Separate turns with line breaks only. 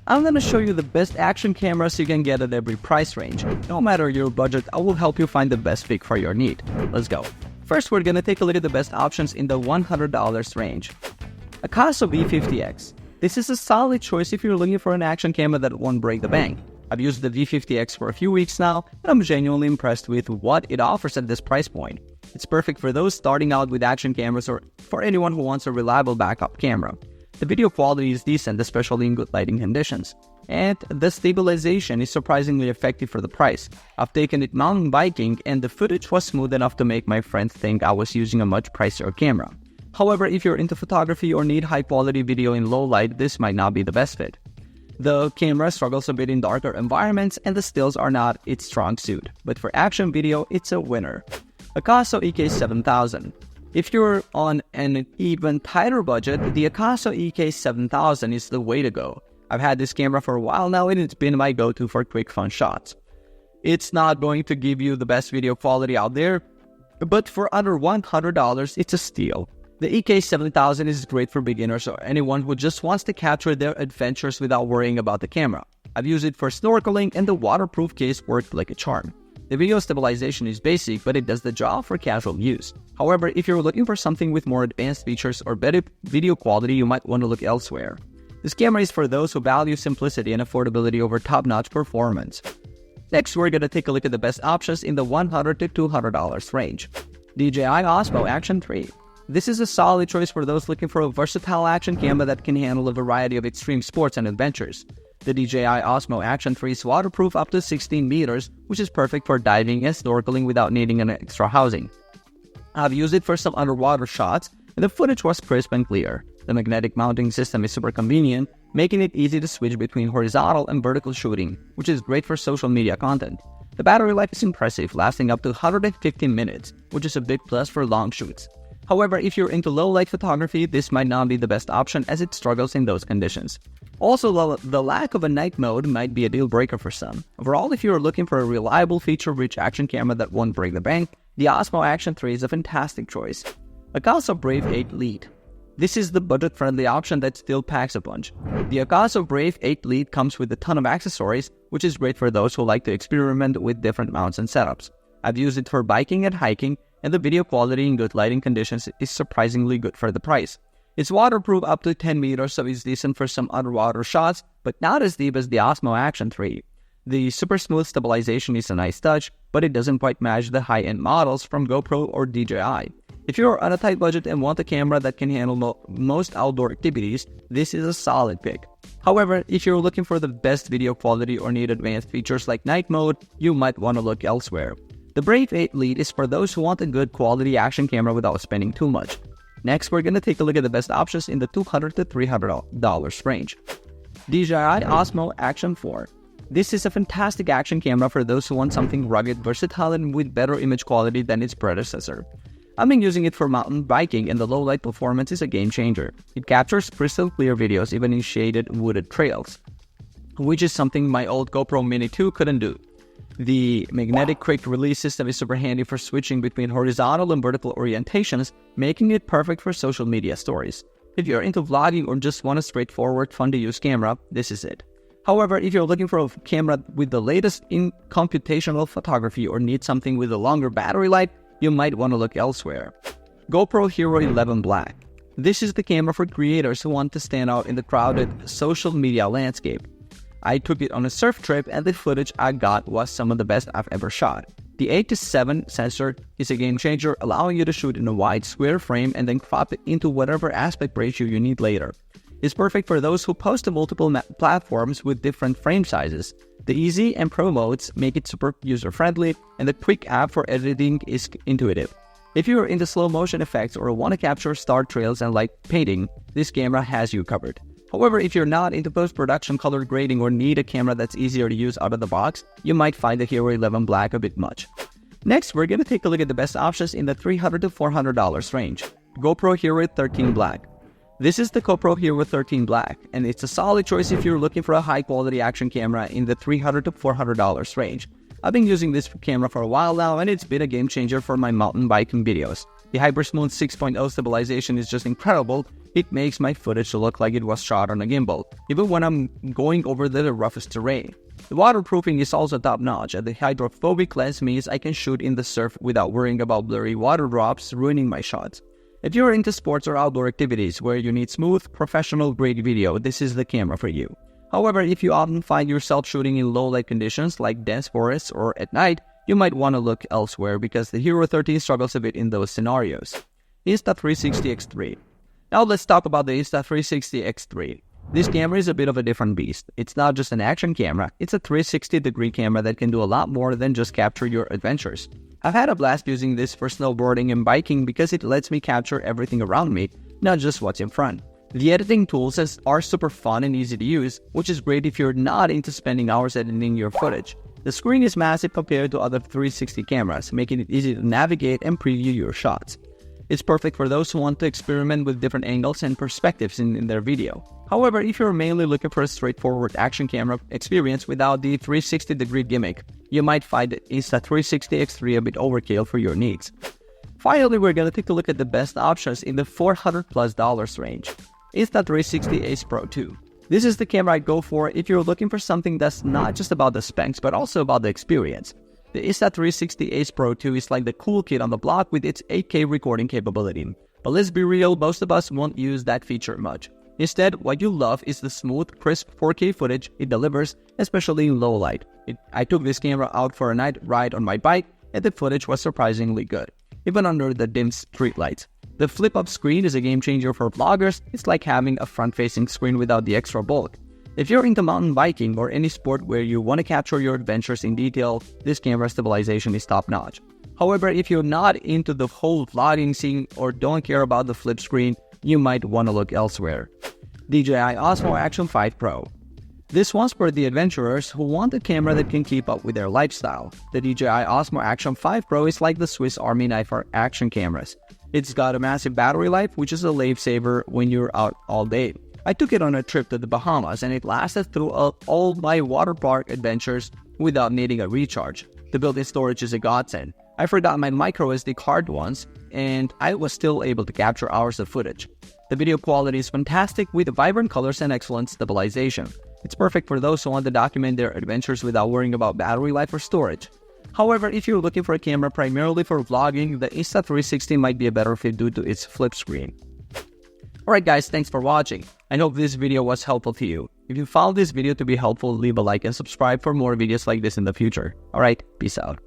I'm gonna show you the best action cameras you can get at every price range. No matter your budget, I will help you find the best pick for your need. Let's go. First, we're gonna take a look at the best options in the $100 range. AKASO V50X. This is a solid choice if you're looking for an action camera that won't break the bank. I've used the V50X for a few weeks now, and I'm genuinely impressed with what it offers at this price point. It's perfect for those starting out with action cameras or for anyone who wants a reliable backup camera. The video quality is decent, especially in good lighting conditions. And the stabilization is surprisingly effective for the price. I've taken it mountain biking, and the footage was smooth enough to make my friends think I was using a much pricier camera. However, if you're into photography or need high-quality video in low light, this might not be the best fit. The camera struggles a bit in darker environments, and the stills are not its strong suit. But for action video, it's a winner. AKASO EK7000. If you're on an even tighter budget, the AKASO EK7000 is the way to go. I've had this camera for a while now, and it's been my go-to for quick fun shots. It's not going to give you the best video quality out there, but for under $100, it's a steal. The EK7000 is great for beginners or anyone who just wants to capture their adventures without worrying about the camera. I've used it for snorkeling, and the waterproof case worked like a charm. The video stabilization is basic, but it does the job for casual use. However, if you're looking for something with more advanced features or better video quality, you might want to look elsewhere. This camera is for those who value simplicity and affordability over top-notch performance. Next, we're going to take a look at the best options in the $100 to $200 range. DJI Osmo Action 3. This is a solid choice for those looking for a versatile action camera that can handle a variety of extreme sports and adventures. The DJI Osmo Action 3 is waterproof up to 16 meters, which is perfect for diving and snorkeling without needing an extra housing. I've used it for some underwater shots, and the footage was crisp and clear. The magnetic mounting system is super convenient, making it easy to switch between horizontal and vertical shooting, which is great for social media content. The battery life is impressive, lasting up to 115 minutes, which is a big plus for long shoots. However, if you're into low-light photography, this might not be the best option as it struggles in those conditions. Also, the lack of a night mode might be a deal-breaker for some. Overall, if you're looking for a reliable, feature-rich action camera that won't break the bank, the Osmo Action 3 is a fantastic choice. AKASO Brave 8 Lite. This is the budget-friendly option that still packs a punch. The AKASO Brave 8 Lite comes with a ton of accessories, which is great for those who like to experiment with different mounts and setups. I've used it for biking and hiking, and the video quality in good lighting conditions is surprisingly good for the price. It's waterproof up to 10 meters, so it's decent for some underwater shots, but not as deep as the Osmo Action 3. The super smooth stabilization is a nice touch, but it doesn't quite match the high-end models from GoPro or DJI. If you're on a tight budget and want a camera that can handle most outdoor activities, this is a solid pick. However, if you're looking for the best video quality or need advanced features like night mode, you might want to look elsewhere. The Brave 8 Lite is for those who want a good quality action camera without spending too much. Next, we're going to take a look at the best options in the $200 to $300 range. DJI Osmo Action 4. This is a fantastic action camera for those who want something rugged, versatile, and with better image quality than its predecessor. I've been using it for mountain biking, and the low light performance is a game changer. It captures crystal clear videos even in shaded wooded trails, which is something my old GoPro Mini 2 couldn't do. The magnetic quick release system is super handy for switching between horizontal and vertical orientations, making it perfect for social media stories. If you're into vlogging or just want a straightforward, fun-to-use camera, this is it. However, if you're looking for a camera with the latest in computational photography or need something with a longer battery life, you might want to look elsewhere. GoPro Hero 11 Black. This is the camera for creators who want to stand out in the crowded social media landscape. I took it on a surf trip, and the footage I got was some of the best I've ever shot. The 8:7 sensor is a game changer, allowing you to shoot in a wide square frame and then crop it into whatever aspect ratio you need later. It's perfect for those who post to multiple platforms with different frame sizes. The Easy and Pro modes make it super user-friendly, and the Quick app for editing is intuitive. If you're into slow motion effects or want to capture star trails and light painting, this camera has you covered. However, if you're not into post-production color grading or need a camera that's easier to use out of the box, you might find the Hero 11 Black a bit much. Next, we're going to take a look at the best options in the $300 to $400 range. GoPro Hero 13 Black. This is the GoPro Hero 13 Black, and it's a solid choice if you're looking for a high-quality action camera in the $300 to $400 range. I've been using this camera for a while now, and it's been a game changer for my mountain biking videos. The Hypersmooth 6.0 stabilization is just incredible, It makes my footage look like it was shot on a gimbal, even when I'm going over the roughest terrain. The waterproofing is also top-notch, and the hydrophobic lens means I can shoot in the surf without worrying about blurry water drops ruining my shots. If you're into sports or outdoor activities where you need smooth, professional-grade video, this is the camera for you. However, if you often find yourself shooting in low-light conditions like dense forests or at night, you might want to look elsewhere because the Hero 13 struggles a bit in those scenarios. Insta360X3. Now let's talk about the Insta360X3. This camera is a bit of a different beast. It's not just an action camera, it's a 360-degree camera that can do a lot more than just capture your adventures. I've had a blast using this for snowboarding and biking because it lets me capture everything around me, not just what's in front. The editing tools are super fun and easy to use, which is great if you're not into spending hours editing your footage. The screen is massive compared to other 360 cameras, making it easy to navigate and preview your shots. It's perfect for those who want to experiment with different angles and perspectives in their video. However, if you're mainly looking for a straightforward action camera experience without the 360-degree gimmick, you might find the Insta360X3 a bit overkill for your needs. Finally, we're going to take a look at the best options in the $400+ range. Insta360 Ace Pro 2. This is the camera I'd go for if you're looking for something that's not just about the specs but also about the experience. The Insta360 Ace Pro 2 is like the cool kid on the block with its 8K recording capability. But let's be real, most of us won't use that feature much. Instead, what you love is the smooth, crisp 4K footage it delivers, especially in low light. I took this camera out for a night ride on my bike, and the footage was surprisingly good, even under the dim street lights. The flip-up screen is a game changer for vloggers. It's like having a front-facing screen without the extra bulk. If you're into mountain biking or any sport where you want to capture your adventures in detail, this camera stabilization is top-notch. However, if you're not into the whole vlogging scene or don't care about the flip screen, you might want to look elsewhere. DJI Osmo Action 5 Pro. This one's for the adventurers who want a camera that can keep up with their lifestyle. The DJI Osmo Action 5 Pro is like the Swiss Army knife for action cameras. It's got a massive battery life, which is a lifesaver when you're out all day. I took it on a trip to the Bahamas and it lasted through all my water park adventures without needing a recharge. The built-in storage is a godsend. I forgot my microSD card once and I was still able to capture hours of footage. The video quality is fantastic with vibrant colors and excellent stabilization. It's perfect for those who want to document their adventures without worrying about battery life or storage. However, if you're looking for a camera primarily for vlogging, the Insta360 might be a better fit due to its flip screen. Alright guys, thanks for watching. I hope this video was helpful to you. If you found this video to be helpful, leave a like and subscribe for more videos like this in the future. Alright, peace out.